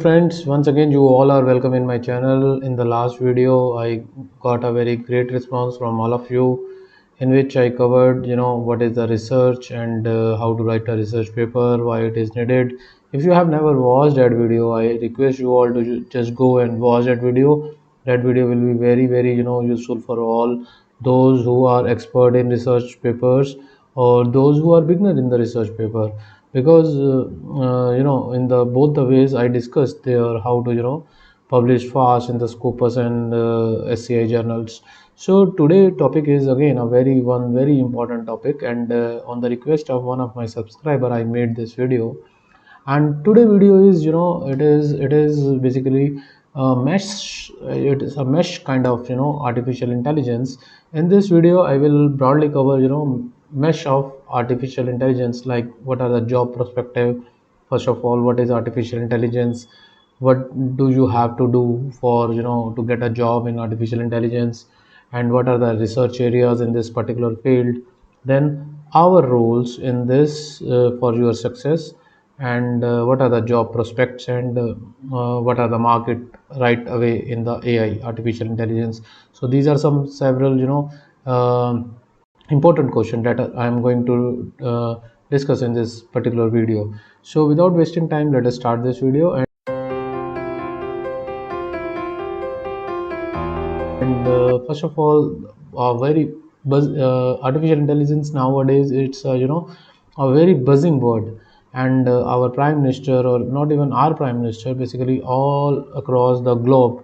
friends, once again you all are welcome in my channel. In the last video I got a very great response from all of you, in which I covered what is the research and how to write a research paper, why it is needed. If you have never watched that video, I request you all to just go and watch that video. That video will be very useful for all those who are expert in research papers or those who are beginner in the research paper, because in the both the ways I discussed there how to publish fast in the Scopus and SCI journals. So today topic is again a very important topic, and on the request of one of my subscriber I made this video. And today video is it is basically a mesh. It is a mesh kind of artificial intelligence. In this video I will broadly cover mesh of artificial intelligence, like what are the job perspective. First of all, what is artificial intelligence, what do you have to do for to get a job in artificial intelligence, and what are the research areas in this particular field, then our roles in this for your success, and what are the job prospects, and what are the market right away in the AI, artificial intelligence. So these are some several important question that I am going to discuss in this particular video. So without wasting time, let us start this video. And first of all, artificial intelligence nowadays, it's a very buzzing word. And our prime minister, or not even our prime minister, basically all across the globe,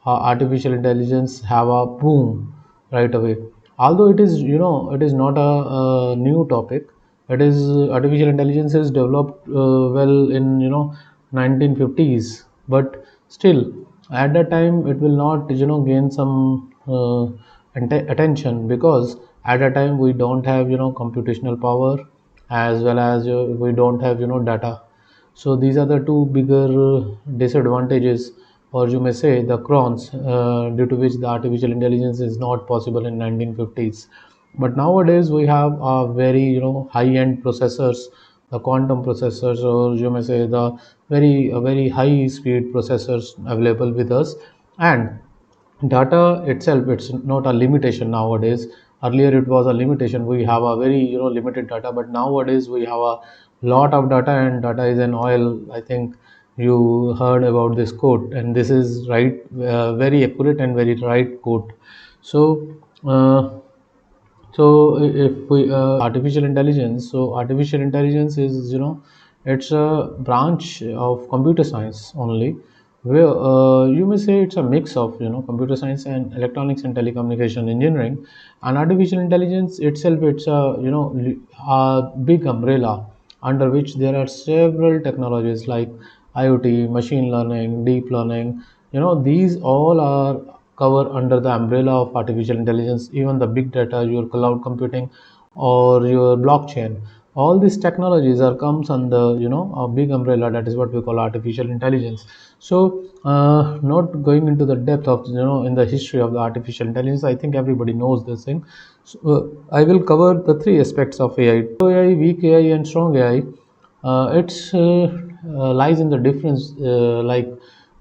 artificial intelligence have a boom right away. Although it is it is not a new topic. It is artificial intelligence is developed well in 1950s, but still at that time it will not gain some attention, because at that time we don't have computational power, as well as we don't have data. So these are the two bigger disadvantages, or you may say the crowns, due to which the artificial intelligence is not possible in 1950s. But nowadays we have a very high-end processors, the quantum processors, or you may say the very high speed processors available with us. And data itself, it's not a limitation nowadays. Earlier it was a limitation, we have a very limited data, but nowadays we have a lot of data, and data is an oil. I think you heard about this quote, and this is right, very accurate and very right quote. So if we artificial intelligence, so artificial intelligence is it's a branch of computer science only, where you may say it's a mix of computer science and electronics and telecommunication engineering. And artificial intelligence itself, it's a a big umbrella under which there are several technologies like IoT, machine learning, deep learning. These all are cover under the umbrella of artificial intelligence. Even the big data, your cloud computing, or your blockchain, all these technologies are comes under a big umbrella, that is what we call artificial intelligence. So not going into the depth of in the history of the artificial intelligence, I think everybody knows this thing. So, I will cover the three aspects of AI: AI, weak AI, and strong AI. It's lies in the difference, like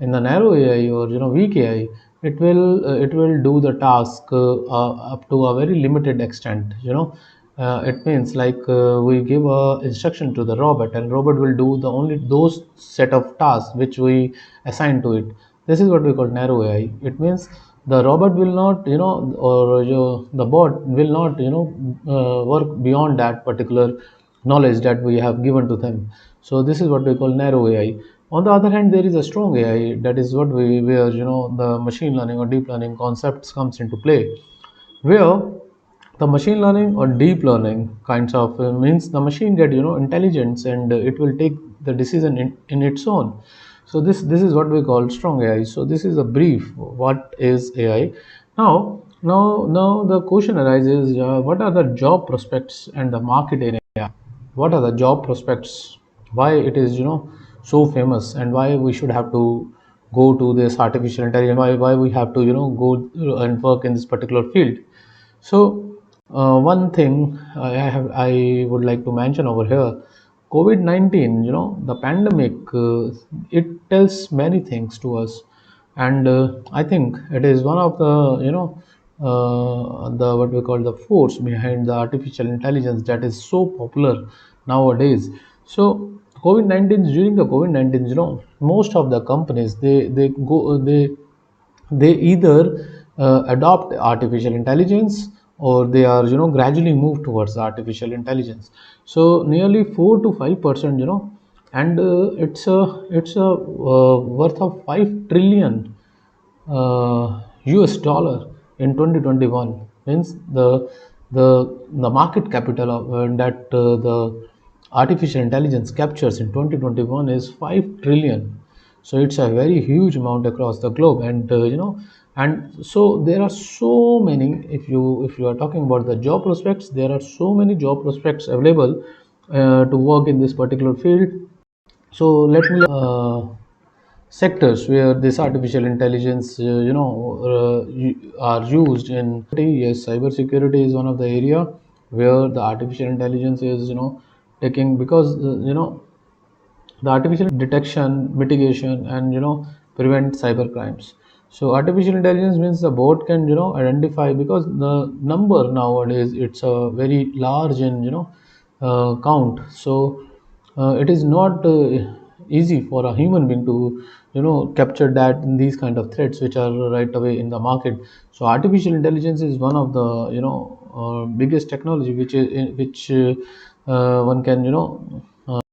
in the narrow AI, or weak AI, it will do the task up to a very limited extent. It means like we give a instruction to the robot, and robot will do the only those set of tasks which we assign to it. This is what we call narrow AI. It means the robot will not or the bot will not work beyond that particular knowledge that we have given to them. So this is what we call narrow AI. On the other hand, there is a strong AI, that is what we where the machine learning or deep learning concepts comes into play, where the machine learning or deep learning kinds of means the machine get intelligence, and it will take the decision in its own. So this is what we call strong AI. So this is a brief what is AI. Now the question arises, what are the job prospects and the market in AI? What are the job prospects, why it is so famous, and why we should have to go to this artificial intelligence, why we have to go and work in this particular field. So one thing I would like to mention over here, COVID-19, the pandemic, it tells many things to us, and I think it is one of the, the what we call the force behind the artificial intelligence that is so popular nowadays. So COVID-19, during the COVID-19, most of the companies, they either adopt artificial intelligence, or they are gradually move towards artificial intelligence. So nearly 4 to 5%, and it's a worth of 5 trillion US dollar in 2021. Means the market capital of that the artificial intelligence captures in 2021 is 5 trillion. So it's a very huge amount across the globe, and and so there are so many. If you are talking about the job prospects, there are so many job prospects available to work in this particular field. So let me sectors where this artificial intelligence are used in. Yes, cybersecurity is one of the area where the artificial intelligence is taking, because the artificial detection, mitigation, and prevent cyber crimes. So artificial intelligence means the bot can identify, because the number nowadays, it's a very large in count. So it is not easy for a human being to capture that in these kind of threats which are right away in the market. So artificial intelligence is one of the biggest technology which one can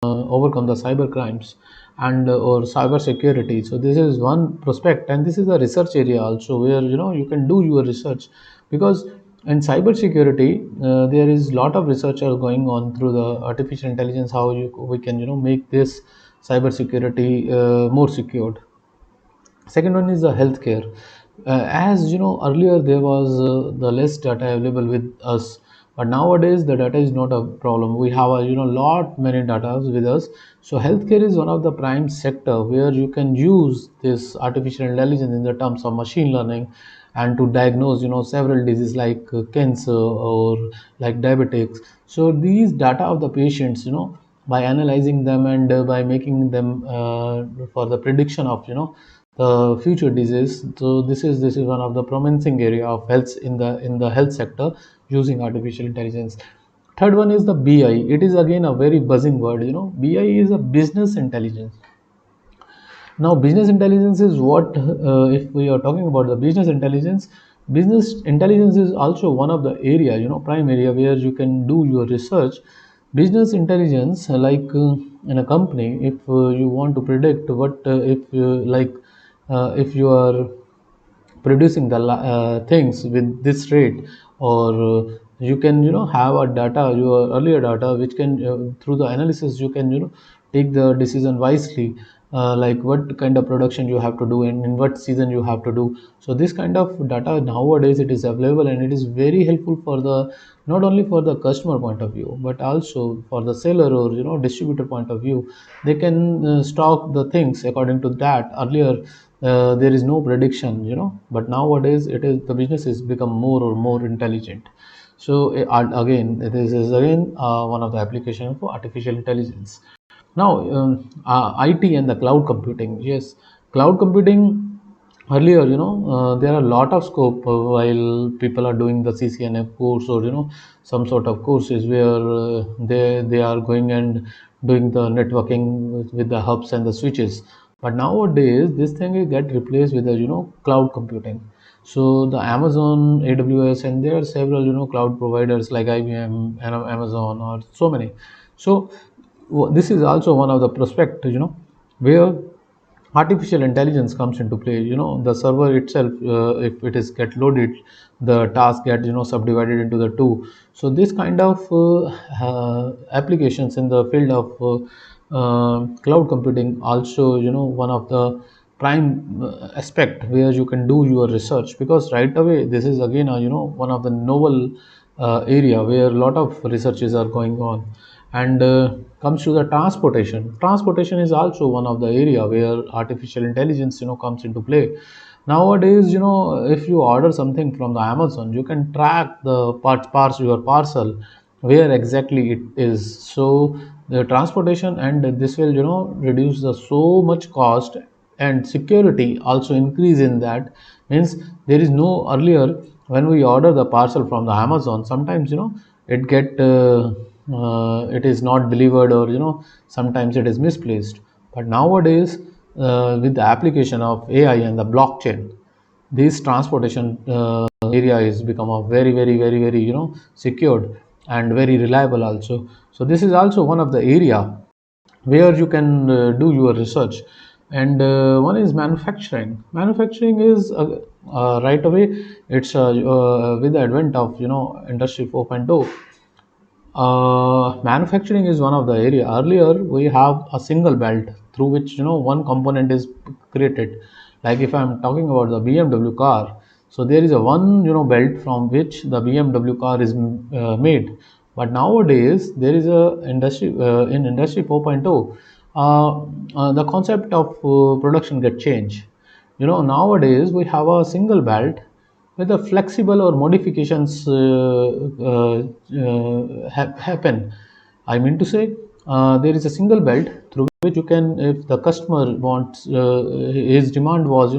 overcome the cyber crimes and or cyber security. So this is one prospect, and this is a research area also where you can do your research, because in cyber security there is lot of research are going on through the artificial intelligence, how we can make this cyber security more secured. Second one is the healthcare. As earlier there was the less data available with us, but nowadays the data is not a problem. We have a lot many data with us. So healthcare is one of the prime sector where you can use this artificial intelligence in the terms of machine learning, and to diagnose several diseases like cancer or like diabetics. So these data of the patients, by analyzing them, and by making them for the prediction of the future disease. So this is one of the promising area of health in the health sector using artificial intelligence. Third one is the BI. It is again a very buzzing word. BI is a business intelligence. Now business intelligence is what, if we are talking about the business intelligence is also one of the area, prime area where you can do your research. Business intelligence, in a company, if you want to predict what, if like if you are producing the things with this rate, or you can have a data, your earlier data, which can through the analysis you can take the decision wisely, like what kind of production you have to do and in what season you have to do. So this kind of data nowadays, it is available, and it is very helpful for the, not only for the customer point of view, but also for the seller or distributor point of view. They can stock the things according to that. Earlier there is no prediction, but nowadays it is, the business is become more or more intelligent. So and again, this is again one of the application for artificial intelligence. Now, IT and the cloud computing. Yes, cloud computing. Earlier, there are a lot of scope while people are doing the CCNF course, or some sort of courses where they are going and doing the networking with the hubs and the switches. But nowadays, this thing will get replaced with the cloud computing. So the Amazon, AWS, and there are several cloud providers like IBM and Amazon, or so many. So this is also one of the prospect, where artificial intelligence comes into play. The server itself, if it is get loaded, the task get subdivided into the two. So this kind of applications in the field of cloud computing also, one of the prime aspect where you can do your research, because right away this is again a, one of the novel area where a lot of researches are going on. And comes to the transportation is also one of the area where artificial intelligence comes into play. Nowadays, if you order something from the Amazon, you can track the parts your parcel, where exactly it is. So the transportation, and this will reduce the so much cost, and security also increase in that. Means there is no earlier, when we order the parcel from the Amazon, sometimes it get it is not delivered, or sometimes it is misplaced. But nowadays, with the application of AI and the blockchain, this transportation area is become a very very very very secured and very reliable also. So this is also one of the area where you can do your research. And one is manufacturing. Manufacturing is right away, it's with the advent of industry 4.0. Manufacturing is one of the area. Earlier, we have a single belt through which one component is created. Like if I'm talking about the BMW car, so there is a one belt from which the BMW car is made. But nowadays there is a industry in industry 4.0. The concept of production get changed. Nowadays we have a single belt with a flexible or modifications happen. I mean to say, there is a single belt through which you can, if the customer wants, his demand was,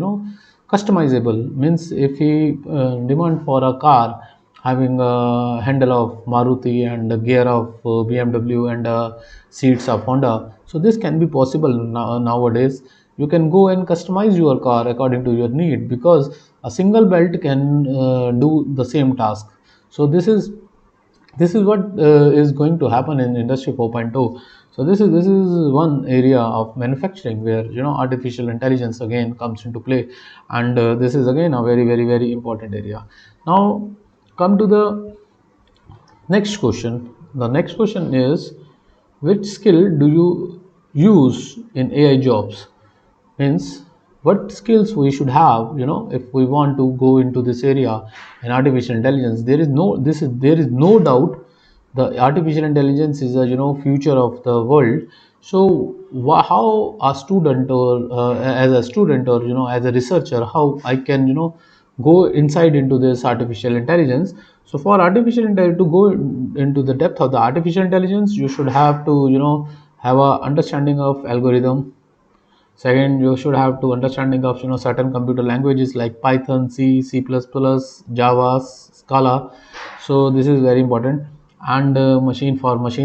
customizable. Means if he demand for a car having a handle of Maruti and a gear of BMW and seats of Honda, so this can be possible nowadays. You can go and customize your car according to your need, because a single belt can do the same task. So this is what is going to happen in industry 4.0. So this is one area of manufacturing where artificial intelligence again comes into play. And this is again a very very very important area. Now come to the next question. The next question is, which skill do you use in AI jobs? Means what skills we should have, if we want to go into this area in artificial intelligence. There is no doubt the artificial intelligence is a future of the world. So how a student, or as a student, or as a researcher, how I can go inside into this artificial intelligence. So for artificial intelligence, to go into the depth of the artificial intelligence, you should have to have a understanding of algorithm. Second, you should have to understanding of certain computer languages like Python, C, C++, Java, Scala. So this is very important. And machine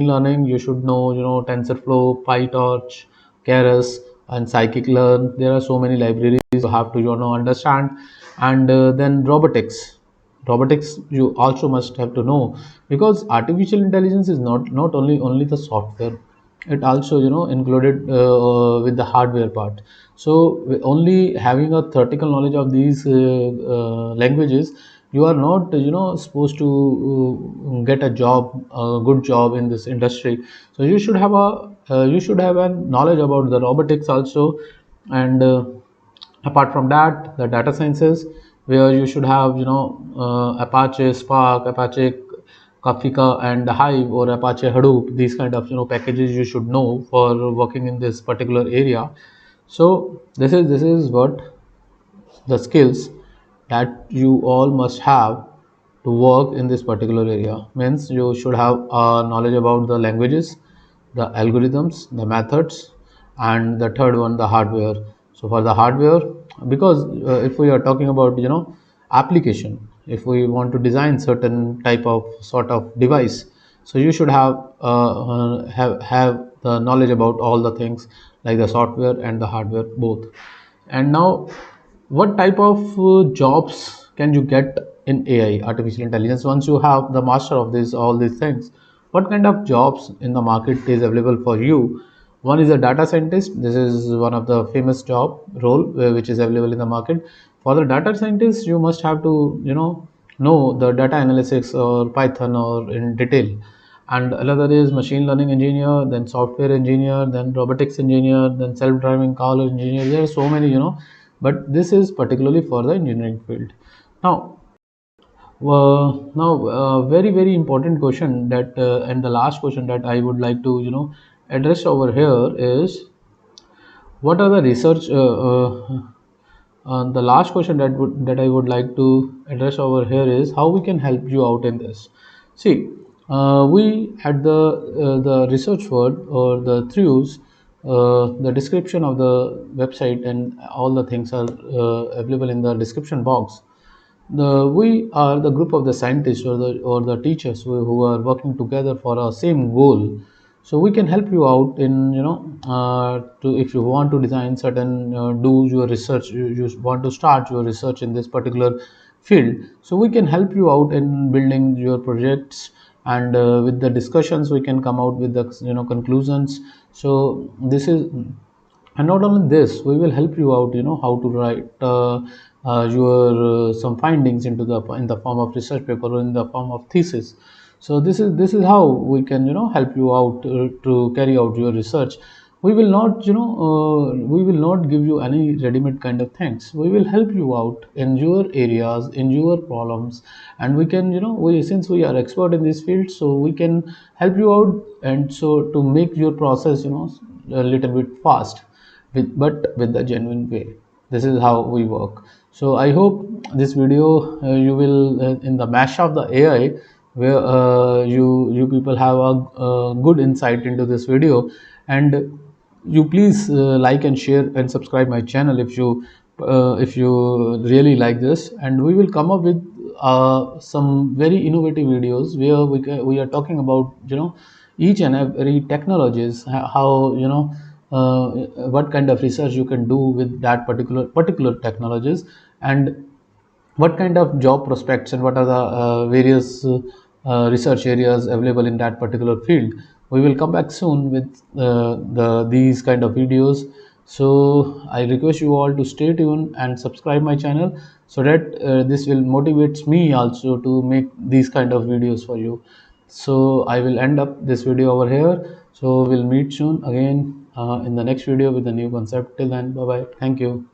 learning, you should know TensorFlow, PyTorch, Keras, and Scikit-learn. There are so many libraries you have to understand. And then robotics you also must have to know, because artificial intelligence is not only the software, it also included with the hardware part. So only having a theoretical knowledge of these languages, you are not supposed to get a job, a good job in this industry. So you should have a knowledge about the robotics also. And apart from that, the data sciences, where you should have Apache Spark, Apache Kafka, and Hive, or Apache Hadoop. These kind of packages you should know for working in this particular area. So this is what the skills that you all must have to work in this particular area. Means you should have knowledge about the languages, the algorithms, the methods, and the third one, the hardware. So for the hardware, because if we are talking about application, if we want to design certain type of sort of device, so you should have the knowledge about all the things, like the software and the hardware both. And now, what type of jobs can you get in AI, artificial intelligence, once you have the master of this all these things? What kind of jobs in the market is available for you? One is a data scientist. This is one of the famous job role which is available in the market. For the data scientist, you must have to know the data analytics or Python or in detail. And another is machine learning engineer, then software engineer, then robotics engineer, then self-driving car engineer. There are so many, but this is particularly for the engineering field. Now, very very important question that and the last question that I would like to address over here is, what are the research the last question that I would like to address over here is, how we can help you out in this. See, We at the research word or the throughs, the description of the website and all the things are available in the description box. We are the group of the scientists or the teachers who are working together for a same goal. So we can help you out in, to if you want to design certain, do your research, you want to start your research in this particular field. So we can help you out in building your projects, and with the discussions we can come out with the, conclusions. So this is, and not only this, we will help you out, how to write your some findings into the in the form of research paper or in the form of thesis. So this is how we can, help you out to carry out your research. We will not, we will not give you any ready-made kind of things. We will help you out in your areas, in your problems, and we can, we, since we are expert in this field, so we can help you out, and so to make your process, a little bit fast, with the genuine way. This is how we work. So I hope this video, you will, in the mash of the AI, where you people have a good insight into this video. And you please like and share and subscribe my channel if you really like this, and we will come up with some very innovative videos where we are talking about, each and every technologies, how, uh, what kind of research you can do with that particular technologies, and what kind of job prospects and what are the various research areas available in that particular field. We will come back soon with these kind of videos. So I request you all to stay tuned and subscribe my channel, so that this will motivates me also to make these kind of videos for you. So I will end up this video over here. So we'll meet soon again in the next video with a new concept. Till then, bye bye, thank you.